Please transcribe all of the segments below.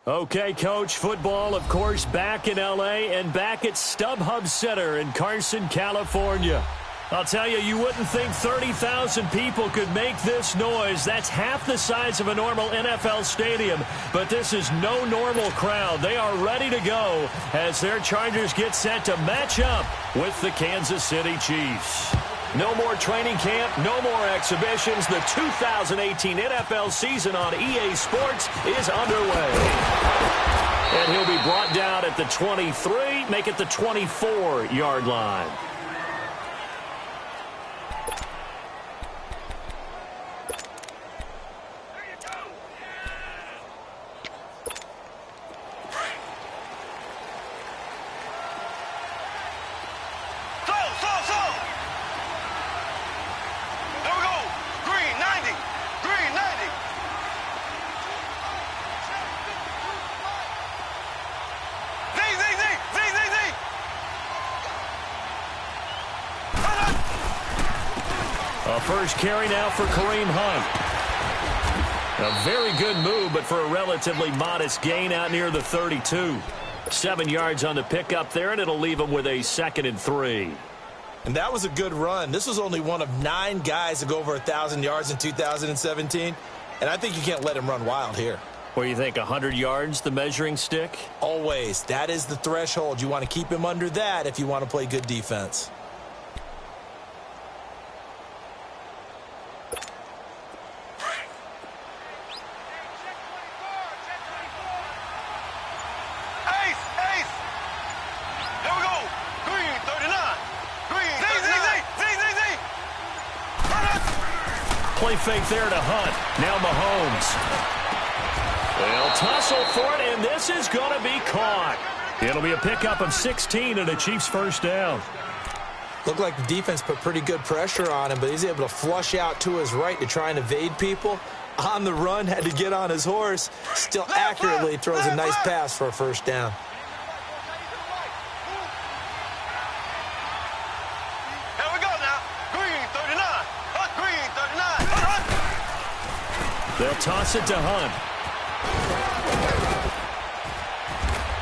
Okay, Coach, football, of course, back in L.A. and back at StubHub Center in Carson, California. I'll tell you, you wouldn't think 30,000 people could make this noise. That's half the size of a normal NFL stadium, but this is no normal crowd. They are ready to go as their Chargers get set to match up with the Kansas City Chiefs. No more training camp, no more exhibitions. The 2018 NFL season on EA Sports is underway. And he'll be brought down at the 23, make it the 24-yard line. First carry now for Kareem Hunt. A very good move, but for a relatively modest gain out near the 32. 7 yards on the pickup there, and it'll leave him with a 2nd and 3. And that was a good run. This was only one of 9 guys to go over 1,000 yards in 2017. And I think you can't let him run wild here. What do you think, 100 yards, the measuring stick? Always. That is the threshold. You want to keep him under that if you want to play good defense. Play fake there to Hunt. Now Mahomes. They'll tussle for it, and this is going to be caught. It'll be a pickup of 16 and a Chiefs first down. Looked like the defense put pretty good pressure on him, but he's able to flush out to his right to try and evade people. On the run, had to get on his horse. Still accurately throws a nice pass for a first down. They'll toss it to Hunt.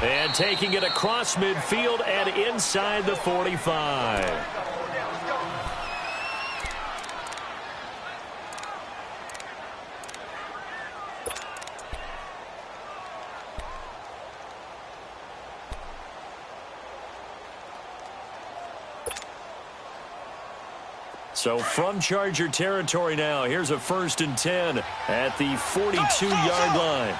And taking it across midfield and inside the 45. So from Charger territory now, here's a 1st and 10 at the 42-yard line.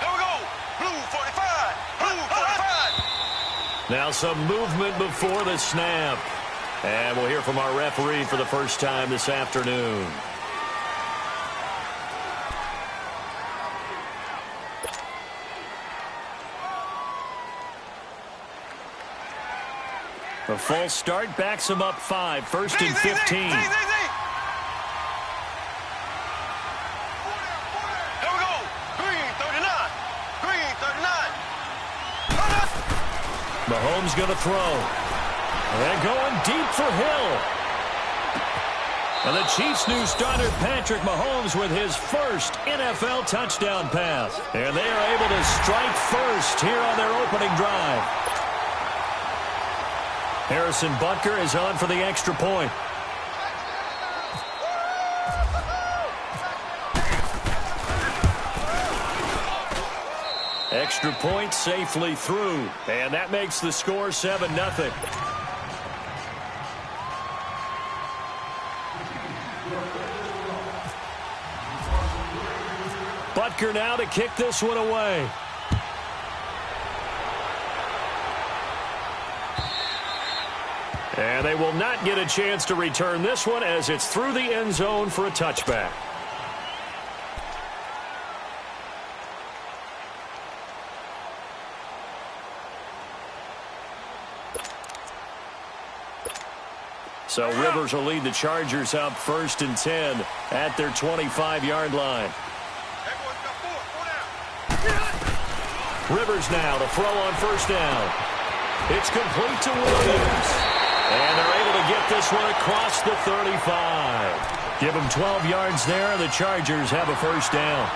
Here we go. Blue 45. Blue 45. Now some movement before the snap. And we'll hear from our referee for the first time this afternoon. A false start backs him up 5, 1st and 15. Here we go. Green 39. Green 39. Mahomes going to throw. And going deep for Hill. And the Chiefs' new starter, Patrick Mahomes, with his first NFL touchdown pass. And they are able to strike first here on their opening drive. Harrison Butker is on for the extra point. Extra point safely through. And that makes the score 7-0. Butker now to kick this one away. And they will not get a chance to return this one as it's through the end zone for a touchback. So Rivers will lead the Chargers up 1st and 10 at their 25-yard line. Rivers now to throw on 1st down. It's complete to Williams. And they're able to get this one across the 35. Give them 12 yards there. The Chargers have a first down.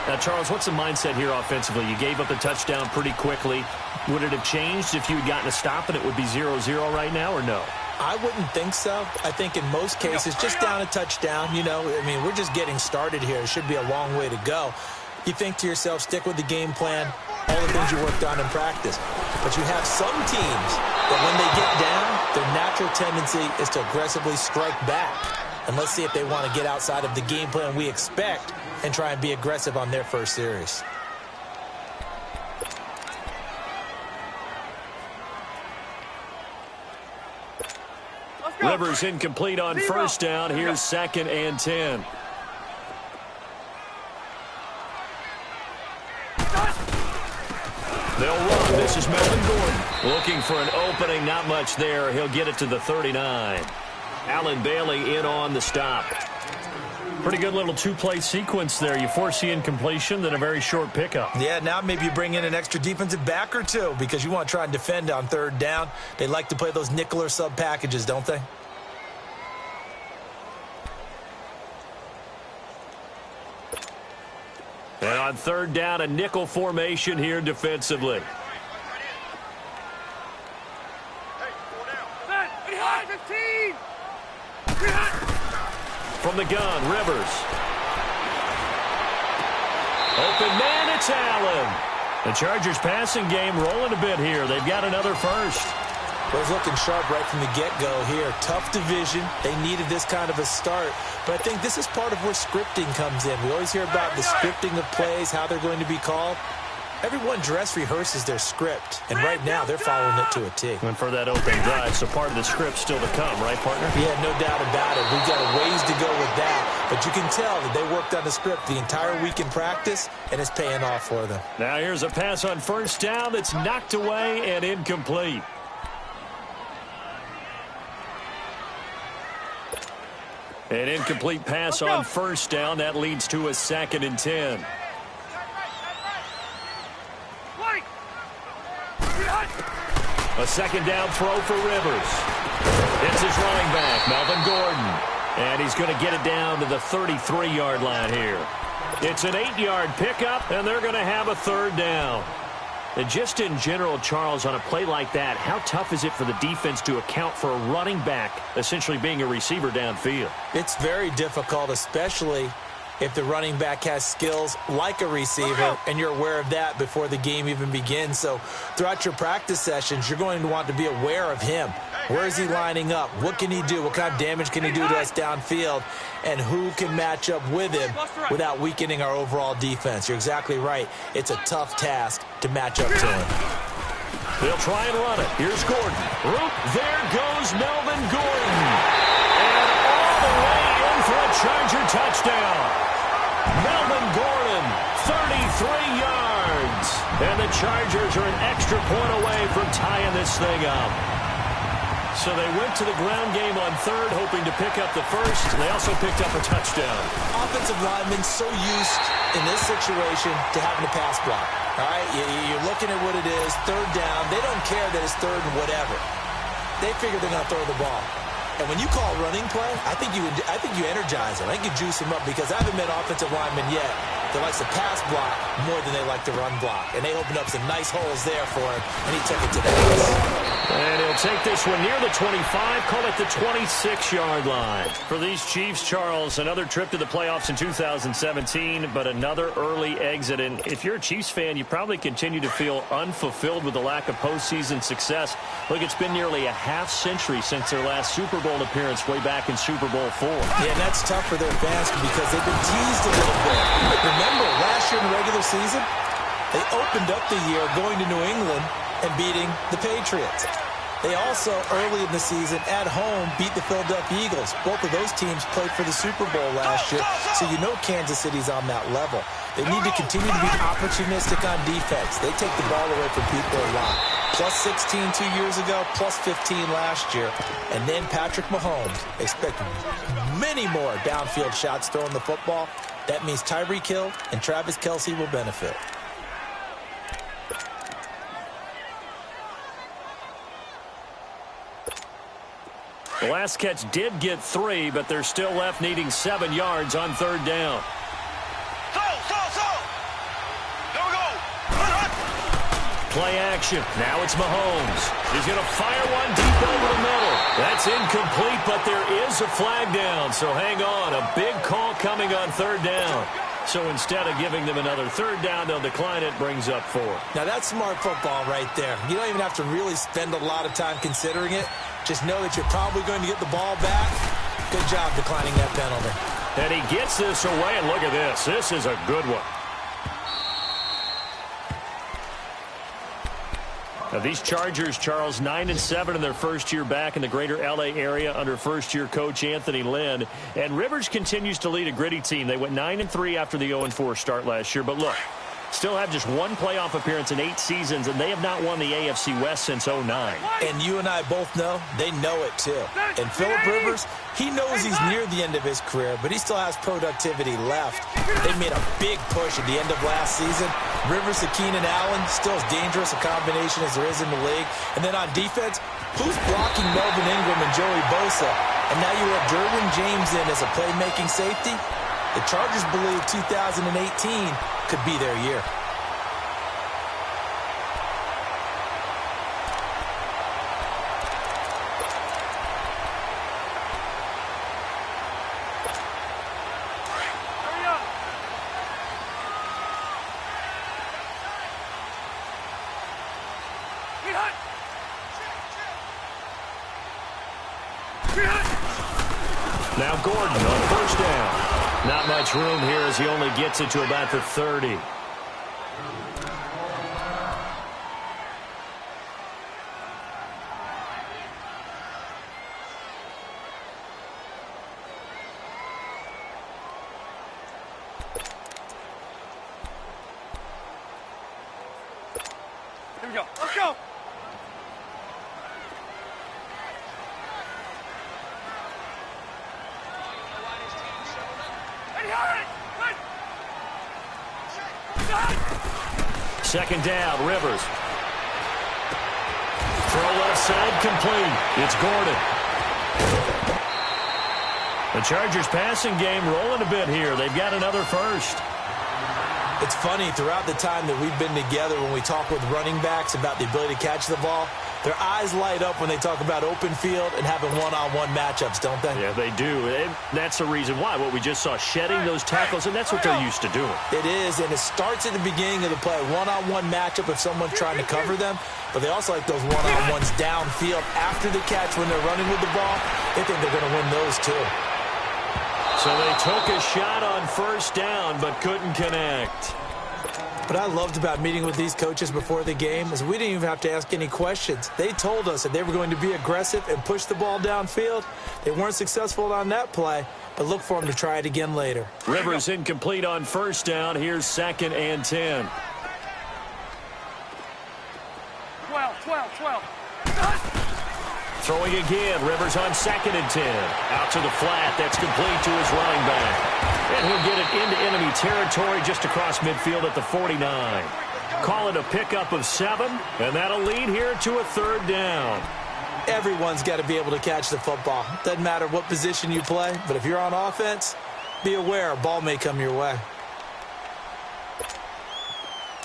Now, Charles, what's the mindset here offensively? You gave up a touchdown pretty quickly. Would it have changed if you had gotten a stop and it would be 0-0 right now, or no? I wouldn't think so. I think in most cases, just down a touchdown, I mean, we're just getting started here. It should be a long way to go. You think to yourself, stick with the game plan, all the things you worked on in practice. But you have some teams that when they get down, their natural tendency is to aggressively strike back. And let's see if they want to get outside of the game plan we expect and try and be aggressive on their first series. Rivers incomplete on first down. Here's 2nd and 10. They'll run. This is Melvin Gordon. Looking for an opening. Not much there. He'll get it to the 39. Allen Bailey in on the stop. Pretty good little two-play sequence there. You force the incompletion, then a very short pickup. Yeah, now maybe you bring in an extra defensive back or two because you want to try and defend on 3rd down. They like to play those nickel or sub packages, don't they? And on 3rd down, a nickel formation here defensively. From the gun, Rivers. Open man, it's Allen. The Chargers passing game rolling a bit here. They've got another first. Was looking sharp right from the get-go here. Tough division. They needed this kind of a start. But I think this is part of where scripting comes in. We always hear about the scripting of plays, how they're going to be called. Everyone dress rehearses their script, and right now they're following it to a T. And for that opening drive, so part of the script still to come, right, partner? Yeah, no doubt about it. We've got a ways to go with that, but you can tell that they worked on the script the entire week in practice, and it's paying off for them. Now here's a pass on first down that's knocked away and incomplete. An incomplete pass on first down. That leads to a 2nd and 10. A 2nd down throw for Rivers. It's his running back, Melvin Gordon. And he's going to get it down to the 33-yard line here. It's an 8-yard pickup, and they're going to have a 3rd down. And just in general, Charles, on a play like that, how tough is it for the defense to account for a running back essentially being a receiver downfield? It's very difficult, especially if the running back has skills like a receiver, and you're aware of that before the game even begins. So throughout your practice sessions, you're going to want to be aware of him. Where is he lining up? What can he do? What kind of damage can he do to us downfield? And who can match up with him without weakening our overall defense? You're exactly right. It's a tough task to match up to him. They'll try and run it. Here's Gordon. There goes Melvin Gordon. And all the way in for a Charger touchdown. Melvin Gordon, 33 yards. And the Chargers are an extra point away from tying this thing up. So they went to the ground game on 3rd, hoping to pick up the first. They also picked up a touchdown. Offensive linemen so used in this situation to having a pass block. All right, you're looking at what it is, 3rd down. They don't care that it's 3rd and whatever. They figure they're going to throw the ball. And when you call running play, I think you energize them. I think you juice them up because I haven't met offensive linemen yet that likes to pass block more than they like to run block. And they opened up some nice holes there for him, and he took it to the house. And he'll take this one near the 25, call it the 26-yard line. For these Chiefs, Charles, another trip to the playoffs in 2017, but another early exit. And if you're a Chiefs fan, you probably continue to feel unfulfilled with the lack of postseason success. Look, it's been nearly a half-century since their last Super Bowl appearance way back in Super Bowl IV. Yeah, and that's tough for their fans because they've been teased a little bit. Remember, last year in the regular season, they opened up the year going to New England and beating the Patriots. They also, early in the season, at home, beat the Philadelphia Eagles. Both of those teams played for the Super Bowl last year, so you know Kansas City's on that level. They need to continue to be opportunistic on defense. They take the ball away from people a lot. Plus 16 2 years ago, plus 15 last year. And then Patrick Mahomes. Expect many more downfield shots throwing the football. That means Tyreek Hill and Travis Kelce will benefit. The last catch did get 3, but they're still left needing 7 yards on 3rd down. play action. Now it's Mahomes. He's going to fire one deep over the middle. That's incomplete, but there is a flag down. So hang on. A big call coming on third down. So instead of giving them another third down, they'll decline it, brings up 4. Now, that's smart football right there. You don't even have to really spend a lot of time considering it. Just know that you're probably going to get the ball back. Good job declining that penalty. And he gets this away, and look at this. This is a good one. Now, these Chargers, Charles, 9-7 in their first year back in the greater L.A. area under first-year coach Anthony Lynn. And Rivers continues to lead a gritty team. They went 9-3 after the 0-4 start last year. But look, still have just one playoff appearance in 8 seasons, and they have not won the AFC West since 2009. And you and I both know they know it, too. And Phillip Rivers, he knows he's near the end of his career, but he still has productivity left. They made a big push at the end of last season. Rivers to Keenan Allen, still as dangerous a combination as there is in the league. And then on defense, who's blocking Melvin Ingram and Joey Bosa? And now you have Derwin James in as a playmaking safety. The Chargers believe 2018 could be their year. Now Gordon on first down. Not much room here as he only gets it to about the 30. Here we go. Let's go. Second down, Rivers. Throw left side, complete. It's Gordon. The Chargers passing game rolling a bit here. They've got another first. It's funny, throughout the time that we've been together, when we talk with running backs about the ability to catch the ball, their eyes light up when they talk about open field and having one-on-one matchups, don't they? Yeah, they do. And that's the reason why. What we just saw, shedding those tackles, and that's what they're used to doing. It is, and it starts at the beginning of the play. One-on-one matchup if someone's trying to cover them, but they also like those one-on-ones downfield after the catch when they're running with the ball. They think they're going to win those too. So they took a shot on first down, but couldn't connect. What I loved about meeting with these coaches before the game is we didn't even have to ask any questions. They told us that they were going to be aggressive and push the ball downfield. They weren't successful on that play, but look for them to try it again later. Rivers incomplete on first down. Here's 2nd and 10. 12. Throwing again. Rivers on 2nd and 10. Out to the flat. That's complete to his running back. And he'll get it into enemy territory just across midfield at the 49. Call it a pickup of 7, and that'll lead here to a 3rd down. Everyone's got to be able to catch the football. Doesn't matter what position you play, but if you're on offense, be aware a ball may come your way.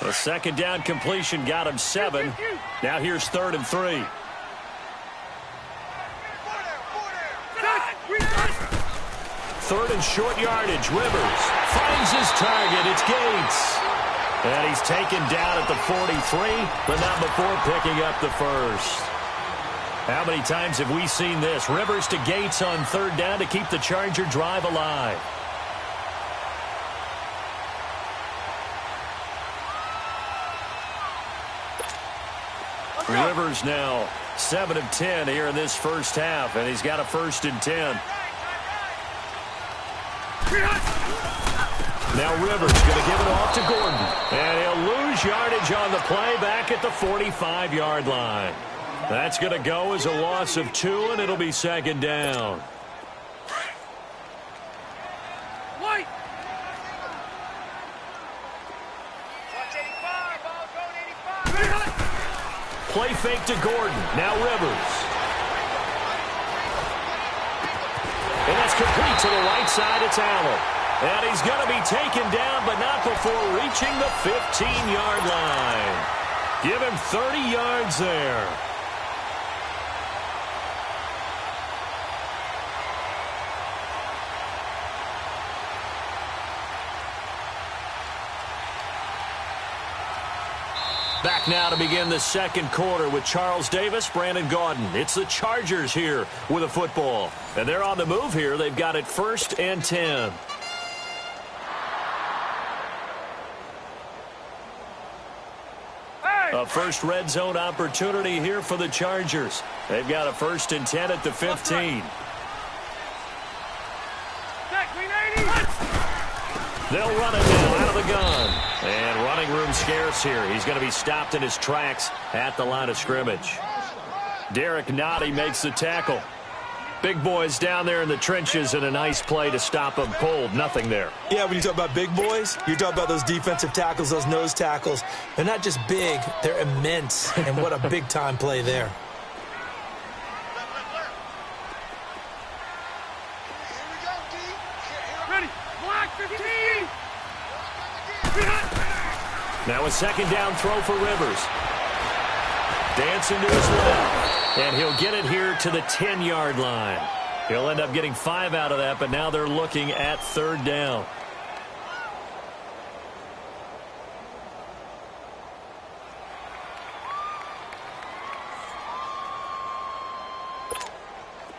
A 2nd down completion got him 7. Now here's 3rd and 3. Third and short yardage. Rivers finds his target. It's Gates. And he's taken down at the 43, but not before picking up the first. How many times have we seen this? Rivers to Gates on 3rd down to keep the Charger drive alive. Rivers now 7 of 10 here in this first half, and he's got a 1st and 10. Now Rivers going to give it off to Gordon. And he'll lose yardage on the play back at the 45-yard line. That's going to go as a loss of 2, and it'll be 2nd down. White. Watch 85, ball going 85. Play fake to Gordon. Now Rivers. And that's complete to the right side. It's Allen. And he's going to be taken down, but not before reaching the 15-yard line. Give him 30 yards there. Back now to begin the second quarter with Charles Davis, Brandon Gaudin. It's the Chargers here with a football. And they're on the move here. They've got it 1st and 10. A first red zone opportunity here for the Chargers. They've got a 1st and 10 at the 15. They'll run it now out of the gun. And running room scarce here. He's going to be stopped in his tracks at the line of scrimmage. Derek Nottie makes the tackle. Big boys down there in the trenches, and a nice play to stop them cold. Nothing there. Yeah, when you talk about big boys, you're talking about those defensive tackles, those nose tackles. They're not just big, they're immense. And what a big-time play there. Now a second down throw for Rivers. Dancing to his left. And he'll get it here to the 10-yard line. He'll end up getting 5 out of that, but now they're looking at 3rd down.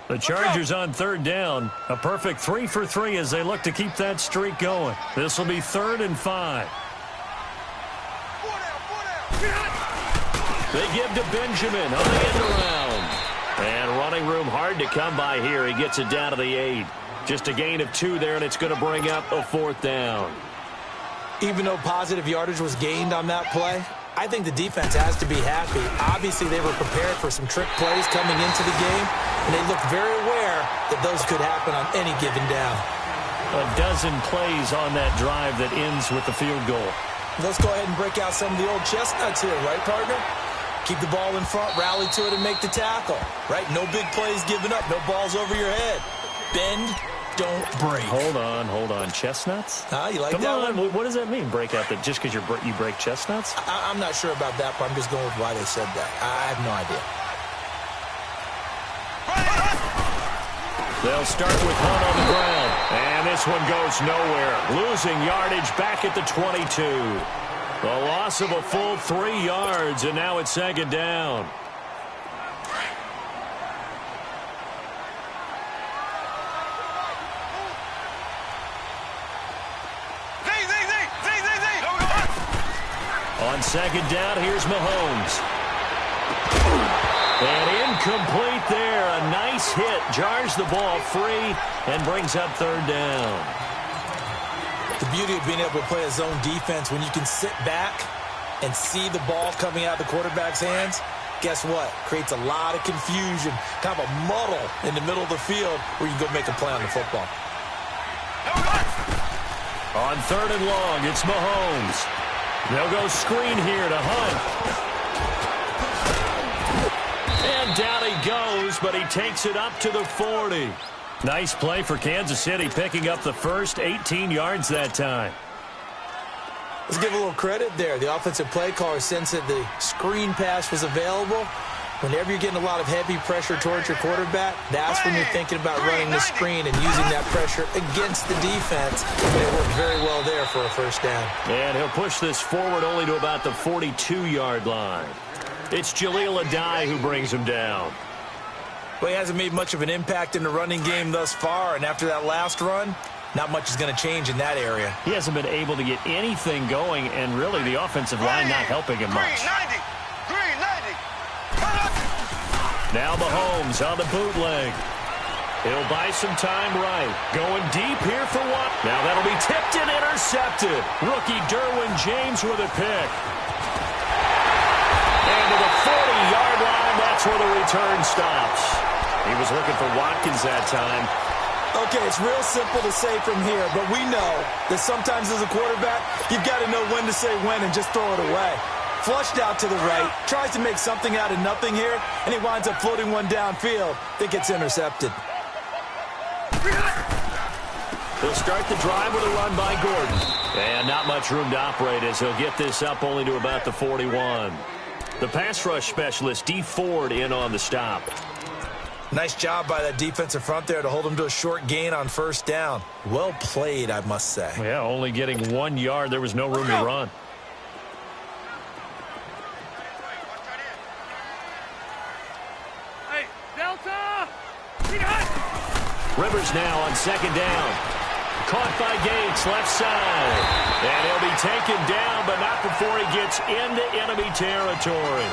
The Chargers on 3rd down. A perfect 3 for 3 as they look to keep that streak going. This will be 3rd and 5. They give to Benjamin on the end around. And running room hard to come by here. He gets it down to the 8. Just a gain of 2 there, and it's going to bring up a 4th down. Even though positive yardage was gained on that play, I think the defense has to be happy. Obviously, they were prepared for some trick plays coming into the game, and they looked very aware that those could happen on any given down. A dozen plays on that drive that ends with the field goal. Let's go ahead and break out some of the old chestnuts here, right, partner? Keep the ball in front, rally to it, and make the tackle, right? No big plays given up, no balls over your head. Bend, don't break. Hold on. Chestnuts? You like Come that on. one? What does that mean, break out? Just because you break chestnuts? I'm not sure about that, but I'm just going with why they said that. I have no idea. They'll start with Hunt on the ground. And this one goes nowhere. Losing yardage back at the 22. The loss of a full 3 yards, and now it's 2nd down. On 2nd down, here's Mahomes. And incomplete there. A nice hit. Jars the ball free and brings up 3rd down. The beauty of being able to play a zone defense, when you can sit back and see the ball coming out of the quarterback's hands, guess what? Creates a lot of confusion, kind of a muddle in the middle of the field where you can go make a play on the football. On 3rd and long, it's Mahomes. They'll go screen here to Hunt. And down he goes, but he takes it up to the 40. Nice play for Kansas City, picking up the first 18 yards that time. Let's give a little credit there. The offensive play caller sensed that the screen pass was available. Whenever you're getting a lot of heavy pressure towards your quarterback, that's when you're thinking about running the screen and using that pressure against the defense. And it worked very well there for a 1st down. And he'll push this forward only to about the 42-yard line. It's Jaleel Adai who brings him down. Well, he hasn't made much of an impact in the running game thus far, and after that last run, not much is going to change in that area. He hasn't been able to get anything going, and really the offensive line not helping him much. Now Mahomes on the bootleg. He'll buy some time right. Going deep here for one. Now that'll be tipped and intercepted. Rookie Derwin James with a pick. And to the 40-yard line, that's where the return stops. He was looking for Watkins that time. Okay, it's real simple to say from here, but we know that sometimes as a quarterback, you've got to know when to say when and just throw it away. Flushed out to the right, tries to make something out of nothing here, and he winds up floating one downfield that gets intercepted. He'll start the drive with a run by Gordon. And not much room to operate as he'll get this up only to about the 41. The pass rush specialist, D. Ford, in on the stop. Nice job by that defensive front there to hold him to a short gain on first down. Well played, I must say. Yeah, only getting 1 yard. There was no room to run. Hey, Delta! Rivers now on second down. Caught by Gates, left side. And he'll be taken down, but not before he gets into enemy territory.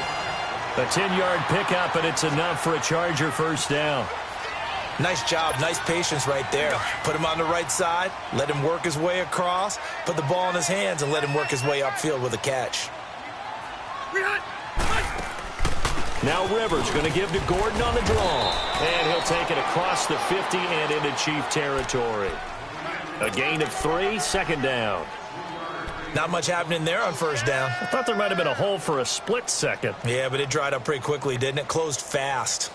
A 10-yard pickup, and it's enough for a Charger first down. Nice job, nice patience right there. Put him on the right side, let him work his way across, put the ball in his hands, and let him work his way upfield with a catch. Now Rivers going to give to Gordon on the draw. And he'll take it across the 50 and into Chief territory. A gain of 3, second down. Not much happening there on first down. I thought there might have been a hole for a split second. Yeah, but it dried up pretty quickly, didn't it? Closed fast.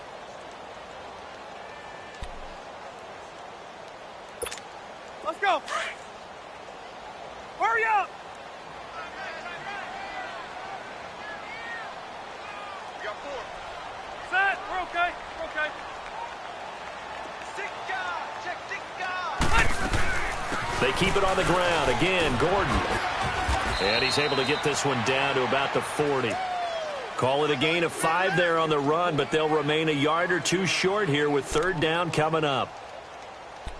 Let's go. Hurry up. We got 4. Set. We're okay. We're okay. Check They keep it on the ground. Again, Gordon. And he's able to get this one down to about the 40. Call it a gain of 5 there on the run, but they'll remain a yard or 2 short here with third down coming up.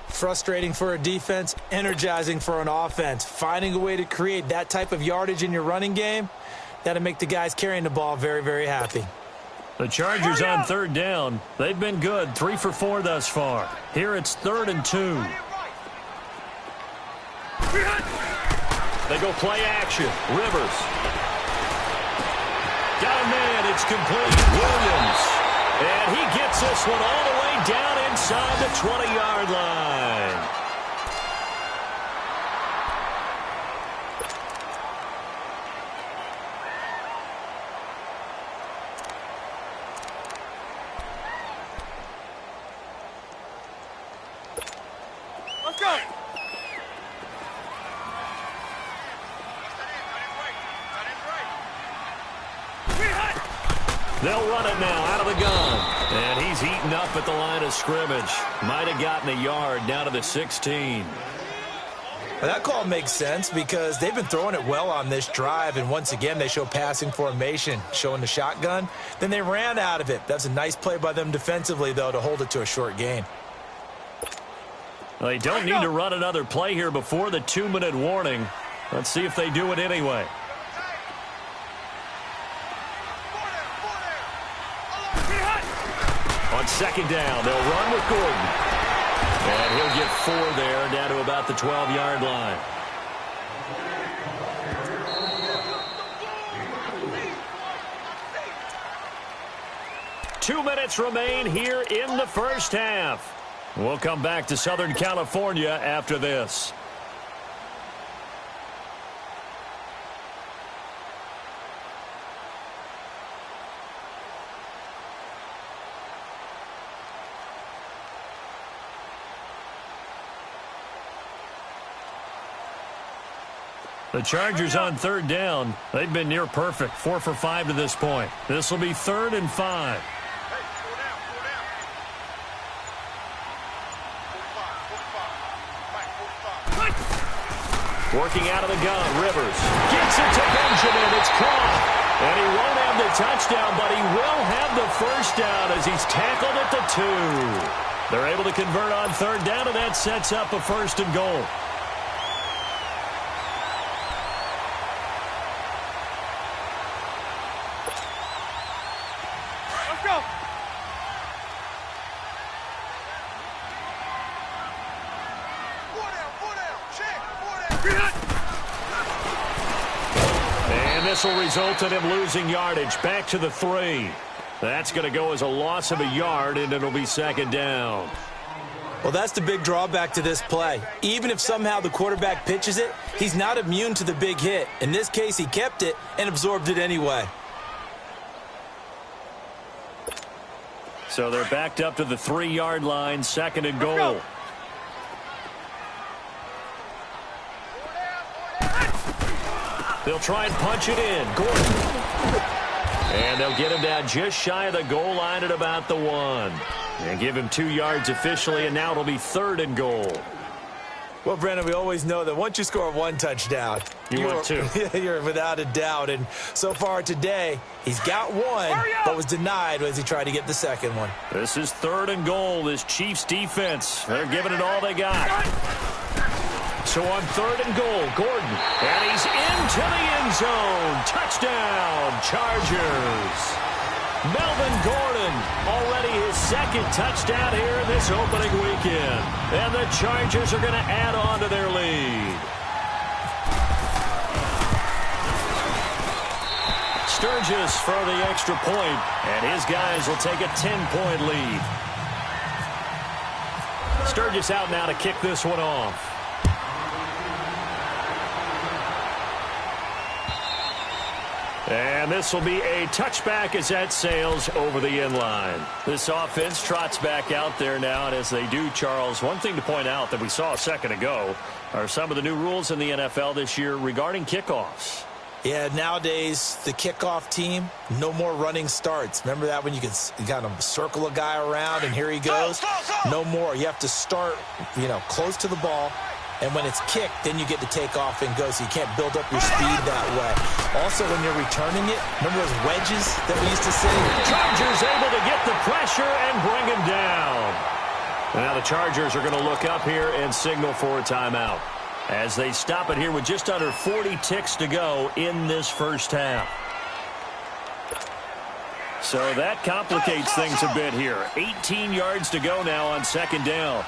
Frustrating for a defense, energizing for an offense. Finding a way to create that type of yardage in your running game, that'll make the guys carrying the ball very, very happy. The Chargers on third down. They've been good, 3 for 4 thus far. Here it's 3rd and 2. They go play action. Rivers. Got a man. It's complete. Williams. And he gets this one all the way down inside the 20-yard line. Let's go. They'll run it now out of the gun. And he's eaten up at the line of scrimmage. Might have gotten a yard down to the 16. Well, that call makes sense because they've been throwing it well on this drive, and once again they show passing formation, showing the shotgun. Then they ran out of it. That's a nice play by them defensively, though, to hold it to a short gain. Well, they don't need to run another play here before the 2-minute warning. Let's see if they do it anyway. On second down, they'll run with Gordon. And he'll get 4 there, down to about the 12-yard line. Two minutes remain here in the first half. We'll come back to Southern California after this. The Chargers on third down. They've been near perfect, 4 for 5 to this point. This will be 3rd and 5. Working out of the gun, Rivers gets it to Benjamin. It's caught. And he won't have the touchdown, but he will have the first down as he's tackled at the 2. They're able to convert on third down, and that sets up a 1st and goal. Let's go. And this will result in him losing yardage back to the 3. That's going to go as a loss of a yard, and it'll be 2nd down. Well, that's the big drawback to this play. Even if somehow the quarterback pitches it, he's not immune to the big hit. In this case, he kept it and absorbed it anyway. So they're backed up to the 3-yard line, 2nd and goal. They'll try and punch it in. Gordon. And they'll get him down just shy of the goal line at about the 1. And give him 2 yards officially, and now it'll be 3rd and goal. Well, Brandon, we always know that once you score 1 touchdown, you're 2. You're without a doubt. And so far today, he's got 1, but was denied as he tried to get the second one. This is 3rd and goal. This Chiefs defense, they're giving it all they got. So on 3rd and goal, Gordon. And he's into the end zone. Touchdown, Chargers. Melvin Gordon, already his 2nd touchdown here in this opening weekend. And the Chargers are going to add on to their lead. Sturgis for the extra point, and his guys will take a 10-point lead. Sturgis out now to kick this one off. And this will be a touchback as that sails over the end line. This offense trots back out there now, and as they do, Charles, one thing to point out that we saw a second ago are some of the new rules in the NFL this year regarding kickoffs. Yeah, nowadays, the kickoff team, no more running starts. Remember that when you kind of circle a guy around and here he goes? No more. You have to start, close to the ball. And when it's kicked, then you get to take off and go, so you can't build up your speed that way. Also, when you're returning it, remember those wedges that we used to see? Chargers able to get the pressure and bring him down. Now the Chargers are going to look up here and signal for a timeout as they stop it here with just under 40 ticks to go in this first half. So that complicates things a bit here. 18 yards to go now on 2nd down.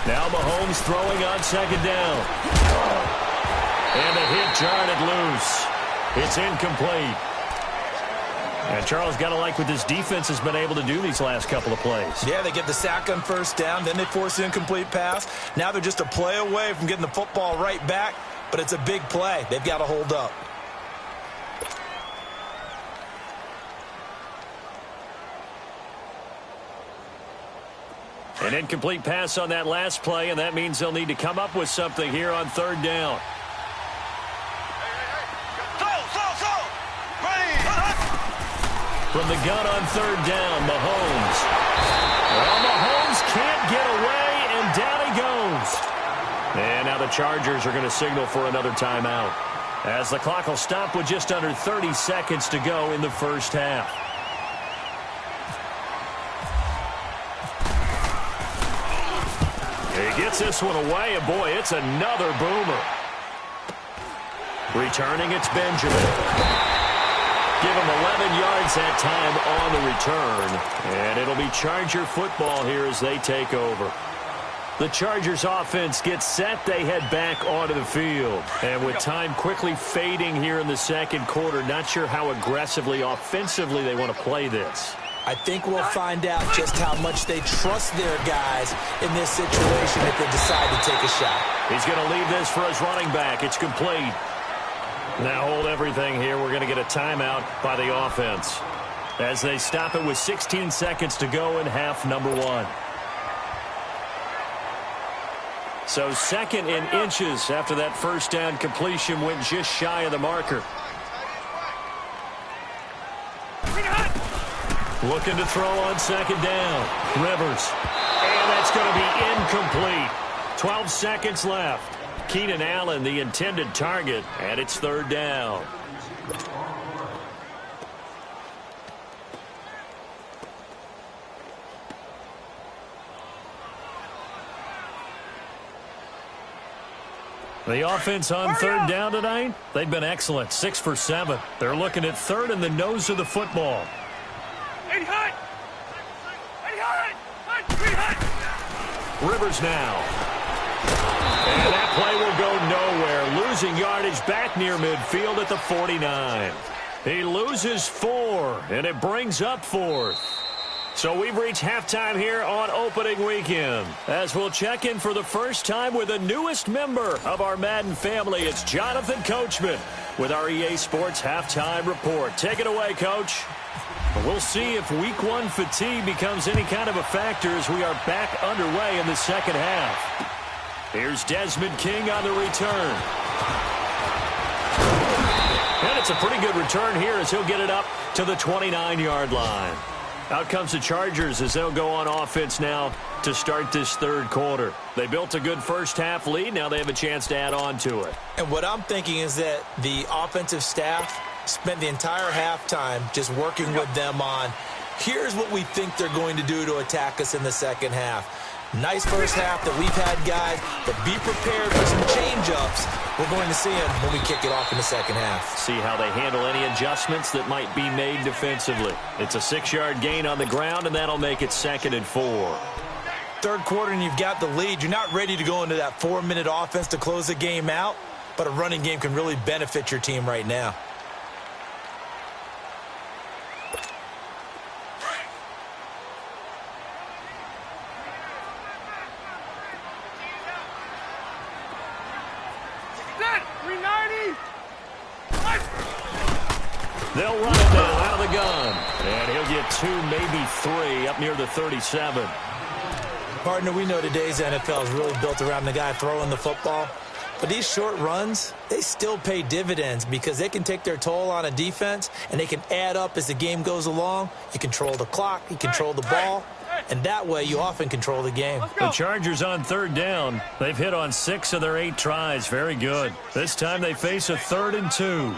Now Mahomes throwing on 2nd down. And the hit jarred it loose. It's incomplete. And Charles, got to like what this defense has been able to do these last couple of plays. Yeah, they get the sack on 1st down, then they force an incomplete pass. Now they're just a play away from getting the football right back, but it's a big play. They've got to hold up. An incomplete pass on that last play, and that means they'll need to come up with something here on 3rd down. From the gun on 3rd down, Mahomes. Well, Mahomes can't get away, and down he goes. And now the Chargers are going to signal for another timeout, as the clock will stop with just under 30 seconds to go in the first half. He gets this one away, and boy, it's another boomer. Returning, it's Benjamin. Give him 11 yards that time on the return, and it'll be Charger football here as they take over. The Chargers offense gets set. They head back onto the field. And with time quickly fading here in the 2nd quarter, not sure how aggressively, offensively they want to play this. I think we'll find out just how much they trust their guys in this situation if they decide to take a shot. He's going to leave this for his running back. It's complete. Now hold everything here. We're going to get a timeout by the offense as they stop it with 16 seconds to go in half number 1. So 2nd in inches after that 1st down completion went just shy of the marker. Looking to throw on 2nd down. Rivers. And that's going to be incomplete. 12 seconds left. Keenan Allen, the intended target, and it's 3rd down. The offense on 3rd down tonight, they've been excellent. 6 for 7. They're looking at 3rd in the nose of the football. Rivers now. And that play will go nowhere. Losing yardage back near midfield at the 49. He loses 4, and it brings up 4th. So we've reached halftime here on opening weekend. As we'll check in for the first time with the newest member of our Madden family, it's Jonathan Coachman with our EA Sports Halftime Report. Take it away, Coach. We'll see if Week 1 fatigue becomes any kind of a factor as we are back underway in the 2nd half. Here's Desmond King on the return. That's a pretty good return here as he'll get it up to the 29-yard line. Out comes the Chargers as they'll go on offense now to start this third quarter. They built a good first-half lead. Now they have a chance to add on to it. And what I'm thinking is that the offensive staff spent the entire halftime just working with them on, here's what we think they're going to do to attack us in the second half. Nice first half that we've had, guys, but be prepared for some change-ups. We're going to see them when we kick it off in the second half. See how they handle any adjustments that might be made defensively. It's a 6-yard gain on the ground, and that'll make it 2nd and 4. Third quarter, and you've got the lead. You're not ready to go into that 4-minute offense to close the game out, but a running game can really benefit your team right now. They'll run it now out of the gun. And he'll get 2, maybe 3 up near the 37. Partner, we know today's NFL is really built around the guy throwing the football. But these short runs, they still pay dividends because they can take their toll on a defense and they can add up as the game goes along. You control the clock, you control the ball, and that way you often control the game. The Chargers on 3rd down. They've hit on 6 of their 8 tries. Very good. This time they face a 3rd and 2.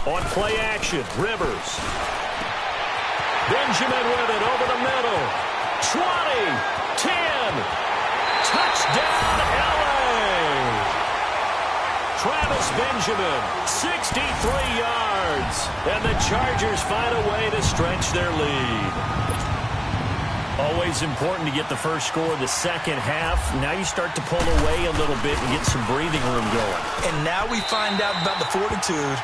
On play action, Rivers. Benjamin with it over the middle. 20, 10, touchdown LA. Travis Benjamin, 63 yards. And the Chargers find a way to stretch their lead. Always important to get the first score of the second half. Now you start to pull away a little bit and get some breathing room going. And now we find out about the fortitude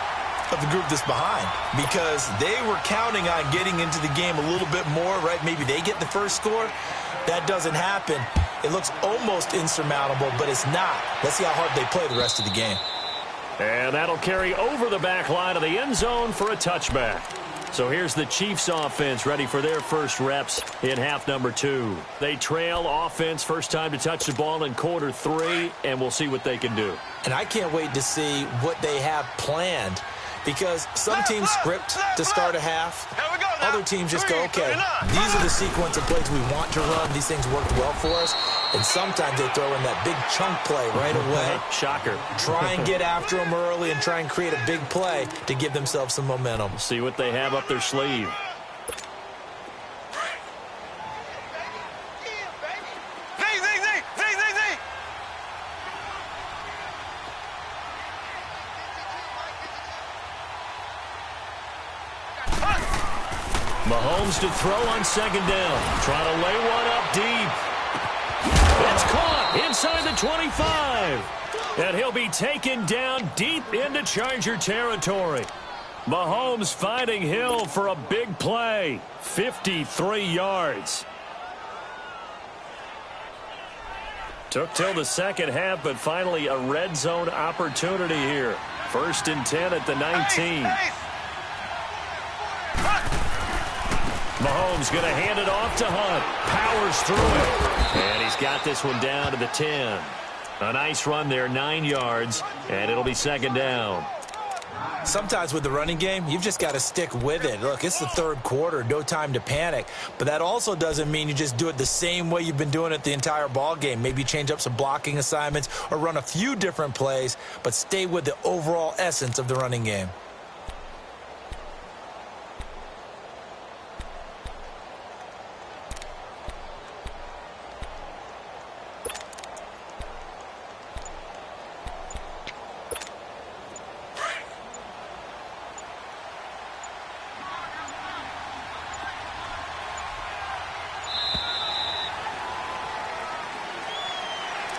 of the group that's behind, because they were counting on getting into the game a little bit more, right? Maybe they get the first score. That doesn't happen. It looks almost insurmountable, but it's not. Let's see how hard they play the rest of the game. And that'll carry over the back line of the end zone for a touchback. So here's the Chiefs offense ready for their first reps in half number 2. They trail offense, first time to touch the ball in quarter 3, and we'll see what they can do. And I can't wait to see what they have planned, because some teams script to start a half. Other teams just go, okay, these are the sequence of plays we want to run. These things worked well for us. And sometimes they throw in that big chunk play right away. Shocker. Try and get after them early and try and create a big play to give themselves some momentum. See what they have up their sleeve. Mahomes to throw on 2nd down. Trying to lay one up deep. It's caught inside the 25. And he'll be taken down deep into Charger territory. Mahomes finding Hill for a big play. 53 yards. Took till the second half, but finally a red zone opportunity here. 1st and 10 at the 19. Mahomes going to hand it off to Hunt. Powers through it. And he's got this one down to the 10. A nice run there, 9 yards, and it'll be 2nd down. Sometimes with the running game, you've just got to stick with it. Look, it's the 3rd quarter, no time to panic. But that also doesn't mean you just do it the same way you've been doing it the entire ball game. Maybe change up some blocking assignments or run a few different plays, but stay with the overall essence of the running game.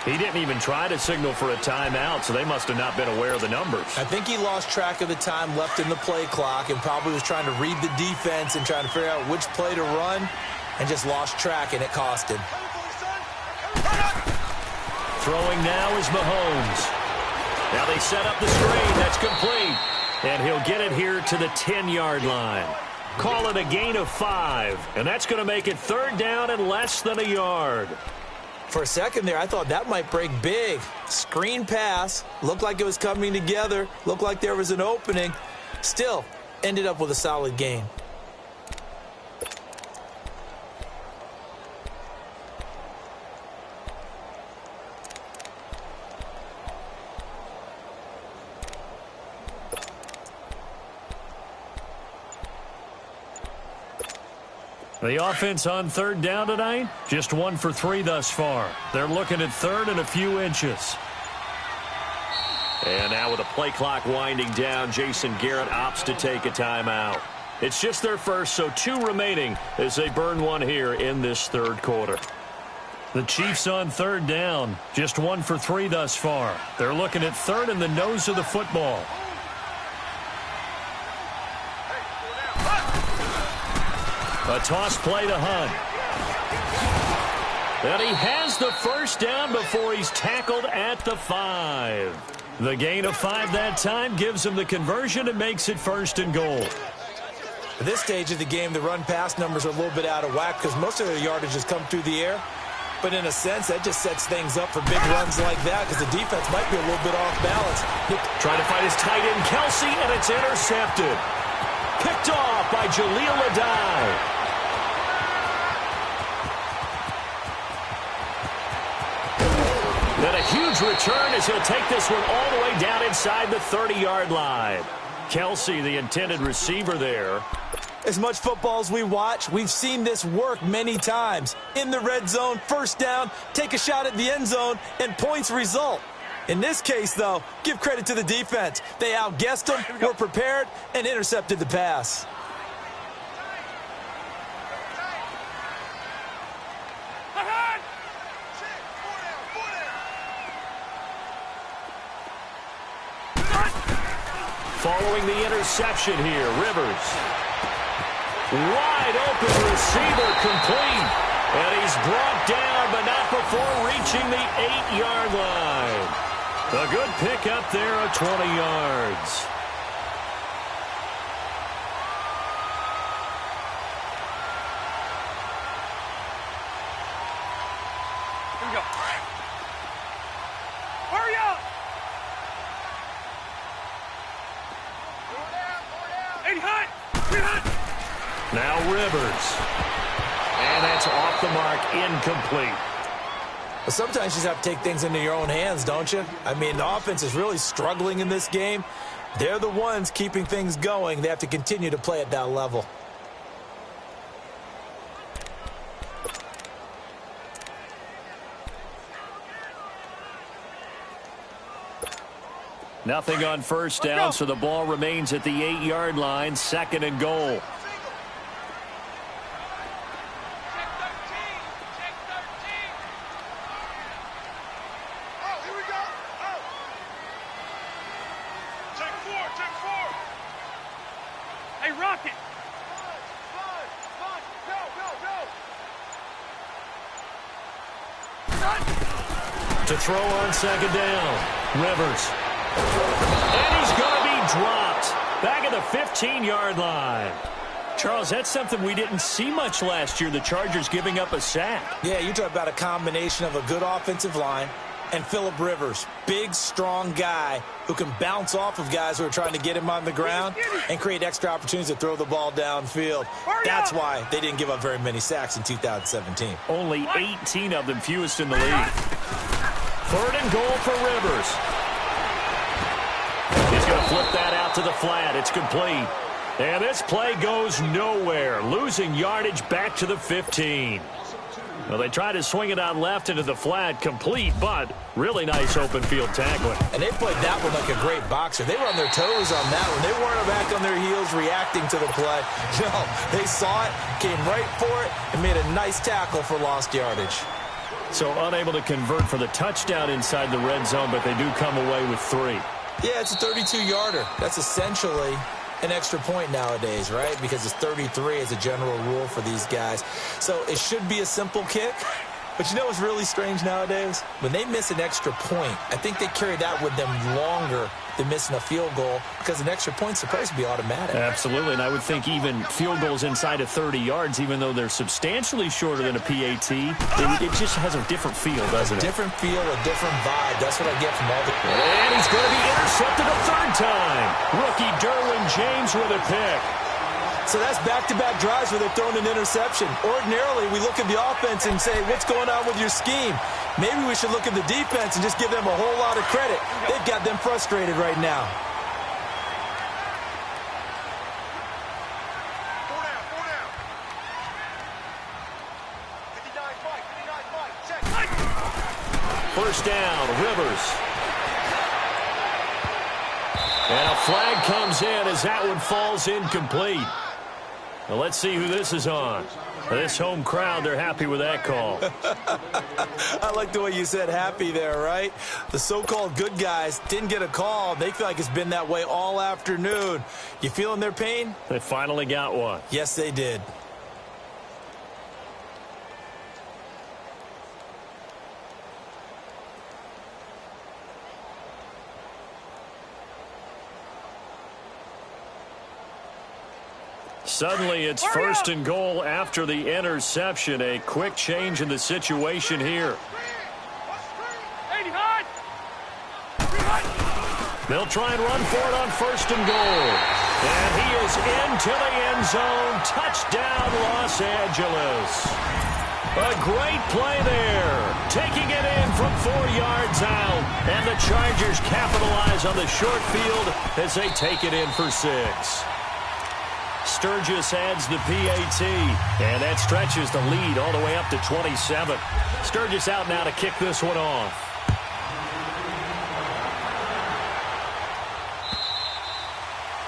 He didn't even try to signal for a timeout, so they must have not been aware of the numbers. I think he lost track of the time left in the play clock and probably was trying to read the defense and trying to figure out which play to run and just lost track, and it cost him. Throwing now is Mahomes. Now they set up the screen. That's complete. And he'll get it here to the 10-yard line. Call it a gain of 5. And that's going to make it 3rd down and less than a yard. For a second there, I thought that might break big. Screen pass, looked like it was coming together, looked like there was an opening. Still, ended up with a solid gain. The offense on third down tonight, just 1 for 3 thus far. They're looking at third and a few inches. And now with the play clock winding down, Jason Garrett opts to take a timeout. It's just their first, so 2 remaining as they burn one here in this third quarter. The Chiefs on third down, just 1 for 3 thus far. They're looking at third and the nose of the football. A toss play to Hunt. And he has the first down before he's tackled at the 5. The gain of 5 that time gives him the conversion and makes it 1st and goal. At this stage of the game, the run-pass numbers are a little bit out of whack because most of their yardage has come through the air. But in a sense, that just sets things up for big runs like that because the defense might be a little bit off balance. Trying to find his tight end, Kelsey, and it's intercepted. Picked off by Jaleel Adai. And a huge return as he'll take this one all the way down inside the 30-yard line. Kelsey, the intended receiver there. As much football as we watch, we've seen this work many times. In the red zone, first down, take a shot at the end zone, and points result. In this case, though, give credit to the defense. They outguessed them, were prepared, and intercepted the pass. Following the interception here, Rivers. Wide open receiver complete. And he's brought down, but not before reaching the 8-yard line. A good pickup there of 20 yards. Here we go. Hurry up! Now Rivers. And that's off the mark, incomplete. But sometimes you just have to take things into your own hands, don't you? I mean, the offense is really struggling in this game. They're the ones keeping things going. They have to continue to play at that level. Nothing on first down, so the ball remains at the 8-yard line, 2nd and goal. Hey, Rocket! To throw on 2nd down, Rivers. And he's going to be dropped back at the 15-yard line. Charles, that's something we didn't see much last year, the Chargers giving up a sack. Yeah, you talk about a combination of a good offensive line and Phillip Rivers, big, strong guy who can bounce off of guys who are trying to get him on the ground and create extra opportunities to throw the ball downfield. That's why they didn't give up very many sacks in 2017. Only 18 of them, fewest in the league. 3rd and goal for Rivers. He's going to flip that out to the flat. It's complete. And this play goes nowhere. Losing yardage back to the 15. Well, they tried to swing it out left into the flat, complete, but really nice open field tackling. And they played that one like a great boxer. They were on their toes on that one. They weren't back on their heels reacting to the play. No, they saw it, came right for it, and made a nice tackle for lost yardage. So unable to convert for the touchdown inside the red zone, but they do come away with 3. Yeah, it's a 32-yarder. That's essentially an extra point nowadays, right? Because it's 33 as a general rule for these guys. So it should be a simple kick, But you know what's really strange nowadays? When they miss an extra point, I think they carry that with them longer than missing a field goal because an extra point's supposed to be automatic. Absolutely, and I would think even field goals inside of 30 yards, even though they're substantially shorter than a PAT, it just has a different feel, doesn't it? Different feel, a different vibe. That's what I get from all the... And he's going to be intercepted a third time. Rookie Derwin James with a pick. So that's back-to-back drives where they're throwing an interception. Ordinarily, we look at the offense and say, what's going on with your scheme? Maybe we should look at the defense and just give them a whole lot of credit. They've got them frustrated right now. Four down. 59 fight, check. First down, Rivers. And a flag comes in as that one falls incomplete. Well, let's see who this is on. This home crowd, they're happy with that call. I like the way you said happy there, right? The so-called good guys didn't get a call. They feel like it's been that way all afternoon. You feeling their pain? They finally got one. Yes, they did. Suddenly, it's first and goal after the interception. A quick change in the situation here. They'll try and run for it on first and goal. And he is into the end zone. Touchdown, Los Angeles. A great play there. Taking it in from 4 yards out. And the Chargers capitalize on the short field as they take it in for 6. Sturgis adds the PAT, and that stretches the lead all the way up to 27. Sturgis out now to kick this one off.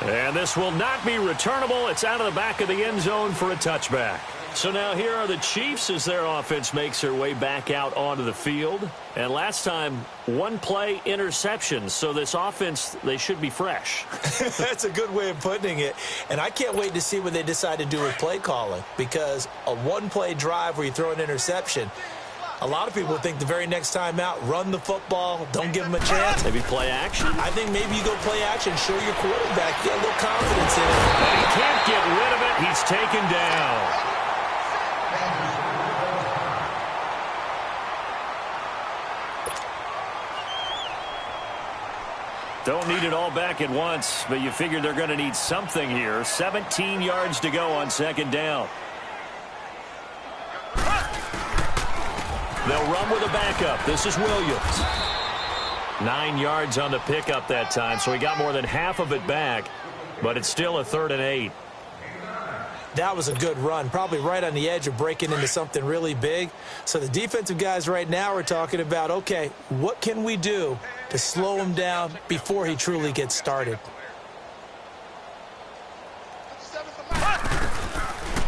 And this will not be returnable. It's out of the back of the end zone for a touchback. So now here are the Chiefs as their offense makes their way back out onto the field. And last time, one play interception. So this offense, they should be fresh. That's a good way of putting it. And I can't wait to see what they decide to do with play calling. Because a one-play drive where you throw an interception, a lot of people think the very next time out, run the football, don't give them a chance. Maybe play action? I think maybe you go play action, show your quarterback, get a little confidence in it. And he can't get rid of it. He's taken down. Don't need it all back at once, but you figure they're going to need something here. 17 yards to go on second down. They'll run with a backup. This is Williams. 9 yards on the pickup that time, so he got more than half of it back, but it's still a 3rd and 8. That was a good run, probably right on the edge of breaking into something really big. So the defensive guys right now are talking about, okay, what can we do to slow him down before he truly gets started?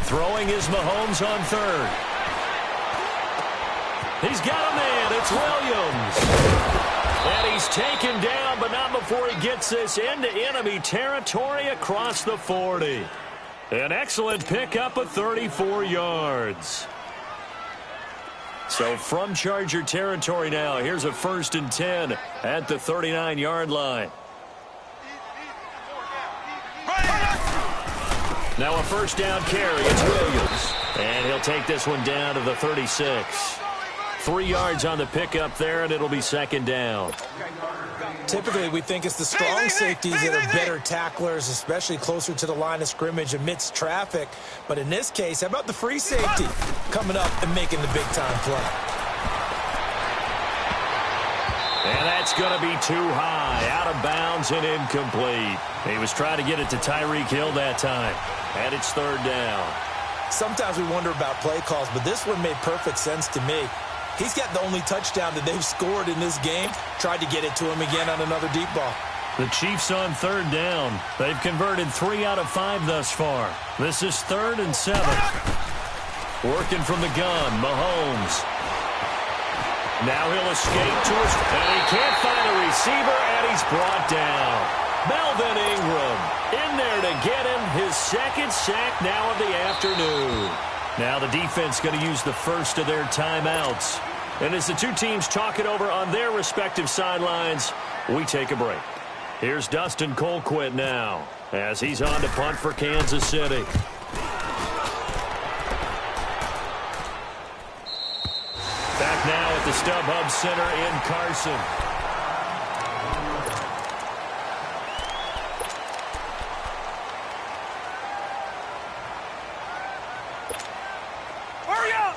Throwing is Mahomes on 3rd. He's got a man. It's Williams. And he's taken down, but not before he gets this into enemy territory across the 40. An excellent pickup of 34 yards. So from Charger territory now, here's a 1st and 10 at the 39-yard line. Now a first down carry. It's Williams. And he'll take this one down to the 36. 3 yards on the pickup there, and it'll be second down. Typically, we think it's the strong safeties that are better tacklers, especially closer to the line of scrimmage amidst traffic. But in this case, how about the free safety coming up and making the big-time play? And that's going to be too high, out of bounds and incomplete. He was trying to get it to Tyreek Hill that time, and it's 3rd down. Sometimes we wonder about play calls, but this one made perfect sense to me. He's got the only touchdown that they've scored in this game. Tried to get it to him again on another deep ball. The Chiefs on 3rd down. They've converted 3 out of 5 thus far. This is 3rd and 7. Working from the gun, Mahomes. Now he'll escape to his... And he can't find a receiver, and he's brought down. Melvin Ingram in there to get him his 2nd sack now of the afternoon. Now the defense going to use the first of their timeouts. And as the two teams talk it over on their respective sidelines, we take a break. Here's Dustin Colquitt now as he's on to punt for Kansas City. Back now at the StubHub Center in Carson. Hurry up!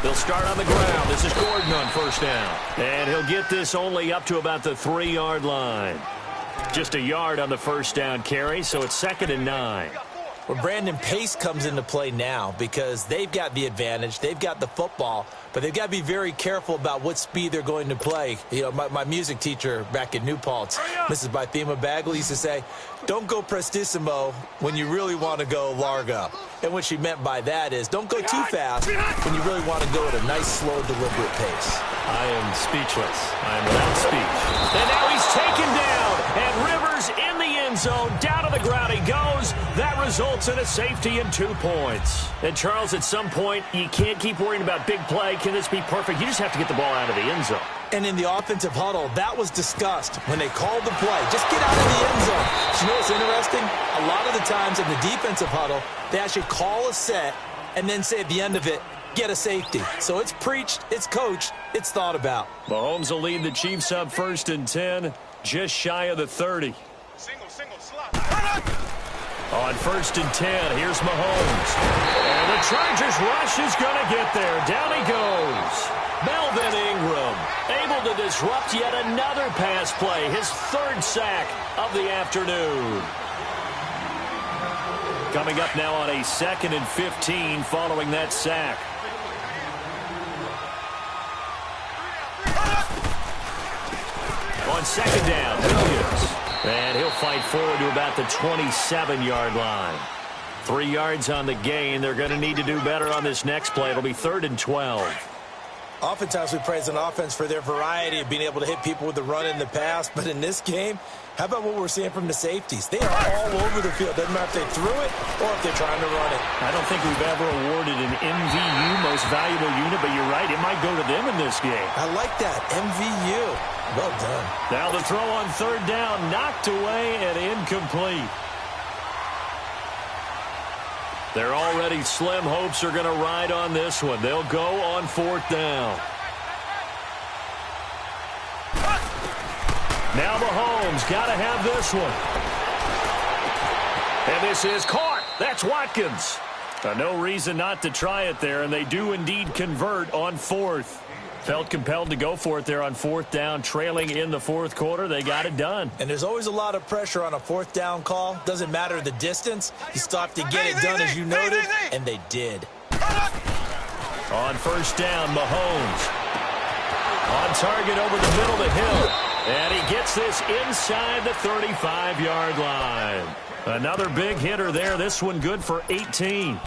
They'll start on the ground. This is Gordon on first down. And he'll get this only up to about the 3-yard line. Just a yard on the first down carry, so it's 2nd and 9. Well, Brandon, pace comes into play now because they've got the advantage. They've got the football, but they've got to be very careful about what speed they're going to play. You know, my music teacher back in New Paltz, Mrs. Bythema Bagley, used to say, don't go prestissimo when you really want to go largo. And what she meant by that is don't go too fast when you really want to go at a nice, slow, deliberate pace. I am speechless. I am without speech. And now he's taken down, and Rivers in the end zone. Down to the ground he goes. That results in a safety and 2 points. And, Charles, at some point, you can't keep worrying about big play. Can this be perfect? You just have to get the ball out of the end zone. And in the offensive huddle, that was discussed when they called the play. Just get out of the end zone. But you know what's interesting? A lot of the times in the defensive huddle, they actually call a set and then say at the end of it, get a safety. So it's preached, it's coached, it's thought about. Mahomes will lead the Chiefs up 1st and 10, just shy of the 30. Single, slot. On 1st and 10, here's Mahomes. And the Chargers rush is going to get there. Down he goes. Melvin Ingram able to disrupt yet another pass play. His 3rd sack of the afternoon. Coming up now on a 2nd and 15 following that sack. On 2nd down, Williams. And he'll fight forward to about the 27-yard line. 3 yards on the gain. They're going to need to do better on this next play. It'll be 3rd and 12. Oftentimes we praise an offense for their variety of being able to hit people with the run in the pass. But in this game, how about what we're seeing from the safeties? They are all over the field. Doesn't matter if they threw it or if they're trying to run it. I don't think we've ever awarded an MVU, most valuable unit, but you're right. It might go to them in this game. I like that. MVU. Well done. Now the throw on 3rd down, knocked away and incomplete. Their already slim hopes are going to ride on this one. They'll go on 4th down. Now Mahomes got to have this one. And this is caught. That's Watkins. No reason not to try it there, and they do indeed convert on 4th. Felt compelled to go for it there on 4th down, trailing in the 4th quarter. They got it done. And there's always a lot of pressure on a 4th down call. Doesn't matter the distance. You still have to get it done as you noted, and they did. On 1st down, Mahomes. On target over the middle of the hill. And he gets this inside the 35-yard line. Another big hitter there. This one good for 18.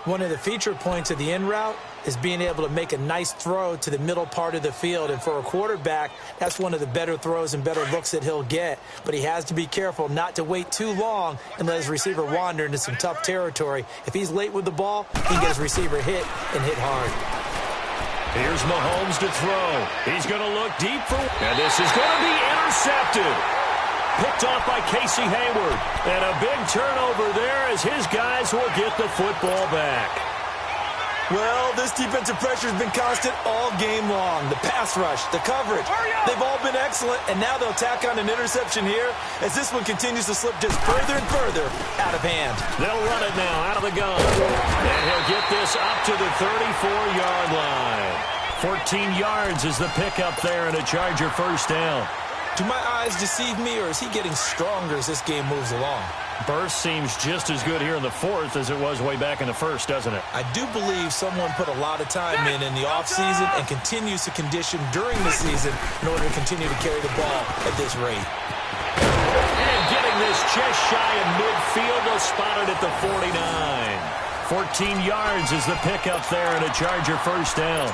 One of the feature points of the in route is being able to make a nice throw to the middle part of the field. And for a quarterback, that's one of the better throws and better looks that he'll get. But he has to be careful not to wait too long and let his receiver wander into some tough territory. If he's late with the ball, he can get his receiver hit and hit hard. Here's Mahomes to throw. He's going to look deep for... And this is going to be intercepted. Picked off by Casey Hayward. And a big turnover there as his guys will get the football back. Well, this defensive pressure has been constant all game long. The pass rush, the coverage, they've all been excellent, and now they'll tack on an interception here as this one continues to slip just further and further out of hand. They'll run it now out of the gun. And he'll get this up to the 34-yard line. 14 yards is the pickup there and a Charger 1st down. Do my eyes deceive me, or is he getting stronger as this game moves along? Burst seems just as good here in the 4th as it was way back in the 1st, doesn't it? I do believe someone put a lot of time in the offseason and continues to condition during the season in order to continue to carry the ball at this rate. And getting this just shy of midfield, they'll spot it at the 49. 14 yards is the pickup there and a Charger 1st down.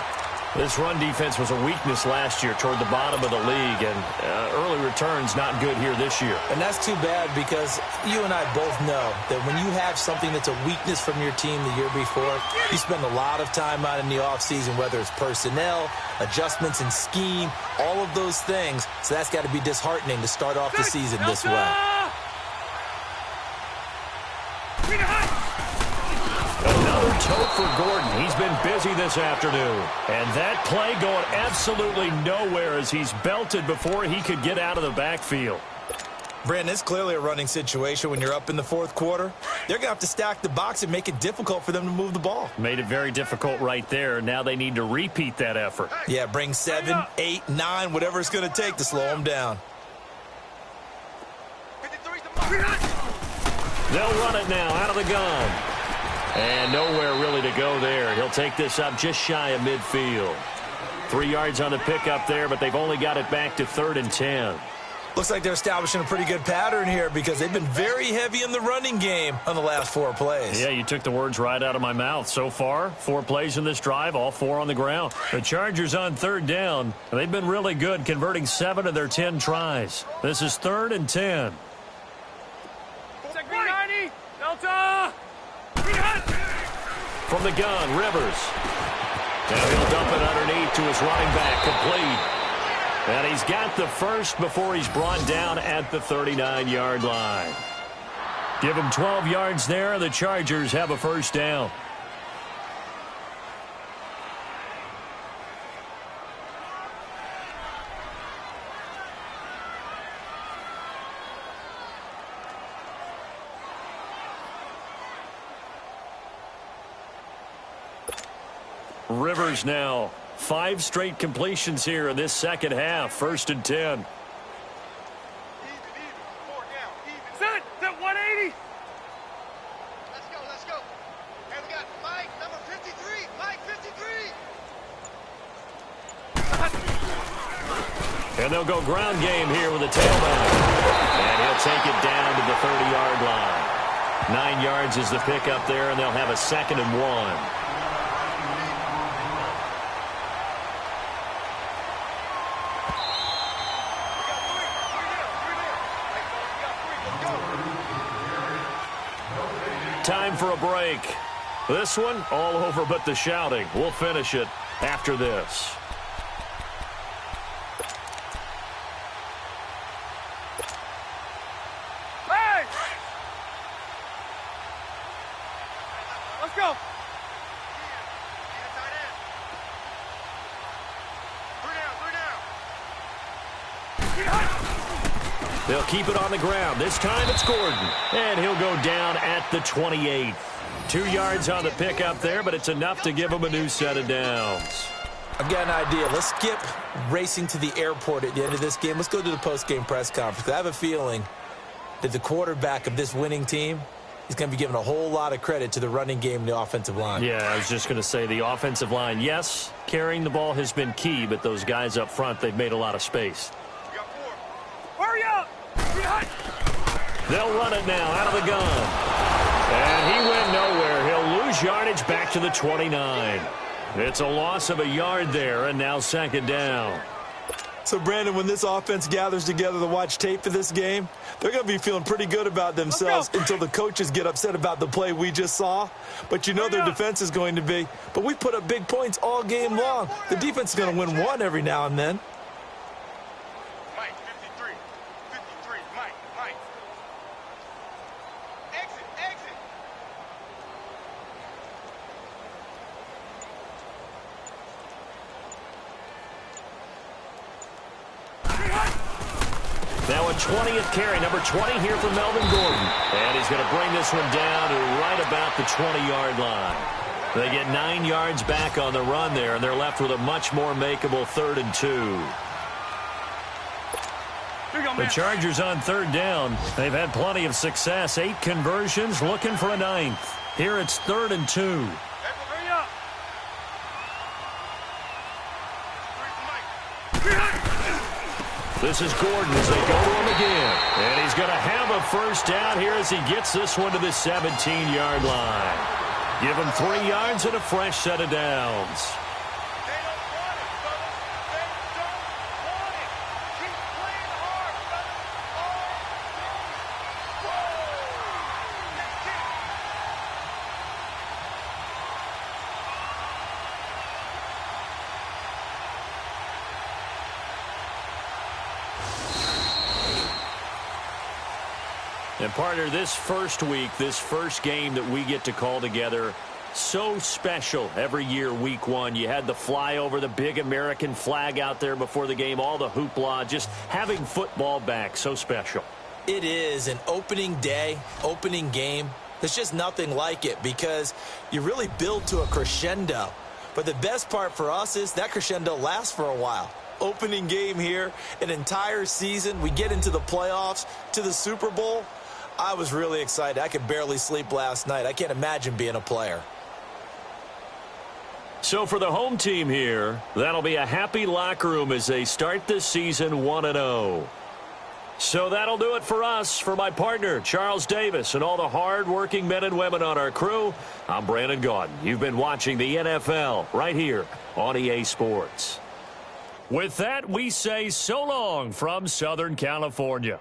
This run defense was a weakness last year toward the bottom of the league, and early returns not good here this year. And that's too bad because you and I both know that when you have something that's a weakness from your team the year before, you spend a lot of time on in the offseason, whether it's personnel, adjustments in scheme, all of those things. So that's got to be disheartening to start off the season this way. Another tote for Gordon. He's been busy this afternoon. And that play going absolutely nowhere as he's belted before he could get out of the backfield. Brandon, it's clearly a running situation when you're up in the fourth quarter. They're going to have to stack the box and make it difficult for them to move the ball. Made it very difficult right there. Now they need to repeat that effort. Yeah, bring 7, 8, 9, whatever it's going to take to slow them down. They'll run it now out of the gun. And nowhere really to go there. He'll take this up just shy of midfield. 3 yards on the pickup there, but they've only got it back to 3rd and 10. Looks like they're establishing a pretty good pattern here because they've been very heavy in the running game on the last 4 plays. Yeah, you took the words right out of my mouth. So far, 4 plays in this drive, all 4 on the ground. The Chargers on 3rd down. They've been really good, converting 7 of their 10 tries. This is 3rd and 10. Delta! From the gun, Rivers. And he'll dump it underneath to his running back, complete. And he's got the first before he's brought down at the 39-yard line. Give him 12 yards there. The Chargers have a first down. Rivers now. 5 straight completions here in this second half. 1st and 10. Set! Set 180! Let's go. And we got Mike, number 53. Mike, 53. And they'll go ground game here with a tailback. And he'll take it down to the 30-yard line. 9 yards is the pickup there, and they'll have a 2nd and 1. Time for a break. This one, all over but the shouting. We'll finish it after this. Hey! Let's go! They'll keep it on the ground. This time it's Gordon. And he'll go down at the 28. 2 yards on the pickup there, but it's enough to give him a new set of downs. I've got an idea. Let's skip racing to the airport at the end of this game. Let's go to the post-game press conference. I have a feeling that the quarterback of this winning team is going to be given a whole lot of credit to the running game and the offensive line. Yeah, I was just going to say the offensive line, yes, carrying the ball has been key, but those guys up front, they've made a lot of space. Hurry up! They'll run it now out of the gun. And he went nowhere. He'll lose yardage back to the 29. It's a loss of a yard there, and now 2nd down. So, Brandon, when this offense gathers together to watch tape for this game, they're going to be feeling pretty good about themselves until the coaches get upset about the play we just saw. But you know their defense is going to be. But we put up big points all game long. The defense is going to win one every now and then. Mike, 53. 53. Mike. Exit. Now a 20th carry, number 20 here for Melvin Gordon. And he's going to bring this one down to right about the 20-yard line. They get 9 yards back on the run there, and they're left with a much more makeable 3rd and 2. The Chargers on 3rd down. They've had plenty of success. 8 conversions, looking for a 9th. Here it's 3rd and 2. Hurry up! This is Gordon as they go to him again. And he's going to have a first down here as he gets this one to the 17-yard line. Give him 3 yards and a fresh set of downs. And, partner, this first week, this first game that we get to call together, so special every year, week one. You had the flyover, the big American flag out there before the game, all the hoopla, just having football back, so special. It is an opening day, opening game. There's just nothing like it because you really build to a crescendo. But the best part for us is that crescendo lasts for a while. Opening game here, an entire season. We get into the playoffs, to the Super Bowl. I was really excited. I could barely sleep last night. I can't imagine being a player. So for the home team here, that'll be a happy locker room as they start this season 1-0. So that'll do it for us. For my partner, Charles Davis, and all the hard-working men and women on our crew, I'm Brandon Gaudin. You've been watching the NFL right here on EA Sports. With that, we say so long from Southern California.